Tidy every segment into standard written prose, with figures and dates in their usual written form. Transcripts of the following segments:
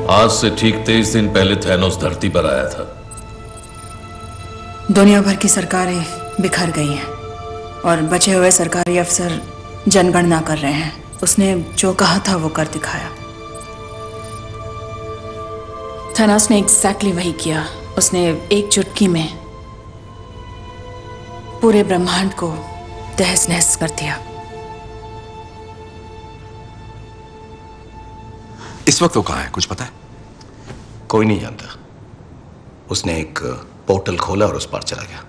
आज से ठीक 23 दिन पहले थैनोस धरती पर आया था। दुनिया भर की सरकारें बिखर गई हैं और बचे हुए सरकारी अफसर जनगणना कर रहे हैं। उसने जो कहा था वो कर दिखाया। थैनोस ने एग्जैक्टली वही किया। उसने एक चुटकी में पूरे ब्रह्मांड को तहस नहस कर दिया। इस वक्त वो कहाँ है, कुछ पता है? कोई नहीं जानता। उसने एक पोर्टल खोला और उस पार चला गया।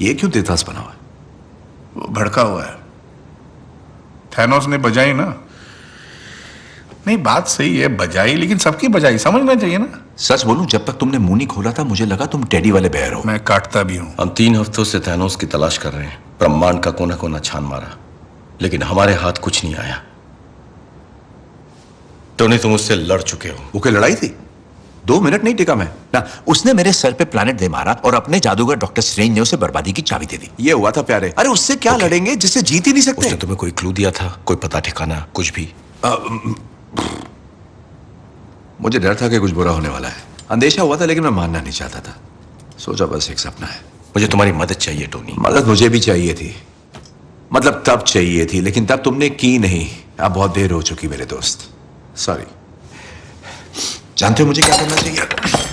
ये क्यों तेतास बना हुआ है? वो भड़का हुआ है। थैनोस ने बजाई ना। नहीं, बात सही है, बजाई, लेकिन सबकी बजाई समझना चाहिए ना। सच बोलूं, जब तक तुमने मुंह नहीं खोला था मुझे लगा तुम टेडी वाले बेयर हो। मैं काटता भी हूं। हम 3 हफ्तों से थैनोस की तलाश कर रहे हैं। ब्रह्मांड का कोना कोना छान मारा, लेकिन हमारे हाथ कुछ नहीं आया। टोनी, तुम उससे लड़ चुके हो। वो क्या लड़ाई थी? 2 मिनट नहीं टिका मैं ना। उसने मेरे सर पे प्लैनेट दे मारा और अपने जादूगर डॉक्टर स्ट्रेंज ने उसे बर्बादी की चाबी दे दी। ये हुआ था प्यारे। अरे उससे क्या लड़ेंगे जिससे जीत ही नहीं सकते? उसने तुम्हें कोई क्लू दिया था? कोई पता ठिकाना कुछ भी? मुझे डर था कि कुछ बुरा होने वाला है। अंदेशा हुआ था, लेकिन मैं मानना नहीं चाहता था। सोचा बस एक सपना है। मुझे तुम्हारी मदद चाहिए टोनी। मदद मुझे भी चाहिए थी, मतलब तब चाहिए थी, लेकिन तब तुमने की नहीं। अब बहुत देर हो चुकी मेरे दोस्त। सॉरी। जानते हो मुझे क्या करना चाहिए?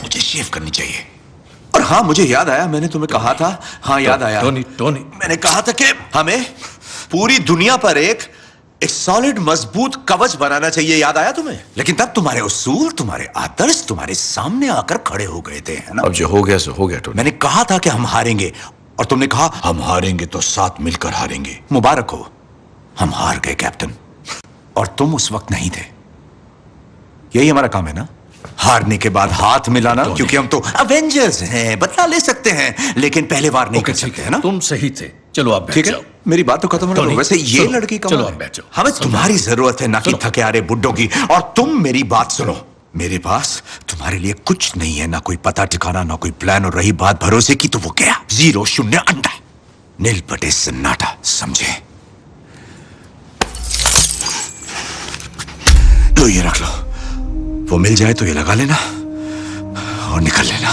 मुझे शेव करनी चाहिए। और हाँ, मुझे याद आया, मैंने तुम्हें कहा था। हाँ, याद आया। टोनी, मैंने कहा था कि हमें पूरी दुनिया पर एक सॉलिड मजबूत कवच बनाना चाहिए। याद आया तुम्हें? लेकिन तब तुम्हारे उसूल, तुम्हारे आदर्श तुम्हारे सामने आकर खड़े हो गए थे, है ना? अब जो हो गया सो हो गया टोनी। मैंने कहा था कि हम हारेंगे और तुमने कहा हम हारेंगे तो साथ मिलकर हारेंगे। मुबारक हो, हम हार गए कैप्टन। और तुम उस वक्त नहीं थे। यही हमारा काम है ना, हारने के बाद हाथ मिलाना, क्योंकि हम तो अवेंजर्स हैं। बदला ले सकते हैं, लेकिन पहले वार नहीं कर सकते, है ना? तुम सही थे। चलो आप बैठ जाओ। मेरी बात तो खत्म होने दो। वैसे ये लड़की का चलो आप बैठ जाओ। हमें तुम्हारी जरूरत है, ना कि थके आ रहे बुड्ढों की। और तुम मेरी बात सुनो, मेरे पास तुम्हारे लिए कुछ नहीं है, ना कोई पता ठिकाना, ना कोई प्लान। और रही बात भरोसे की, तो वो क्या? 0 0 अंडा, नील पटे सन्नाटा, समझे? लो ये रख लो। वो मिल जाए तो ये लगा लेना और निकल लेना।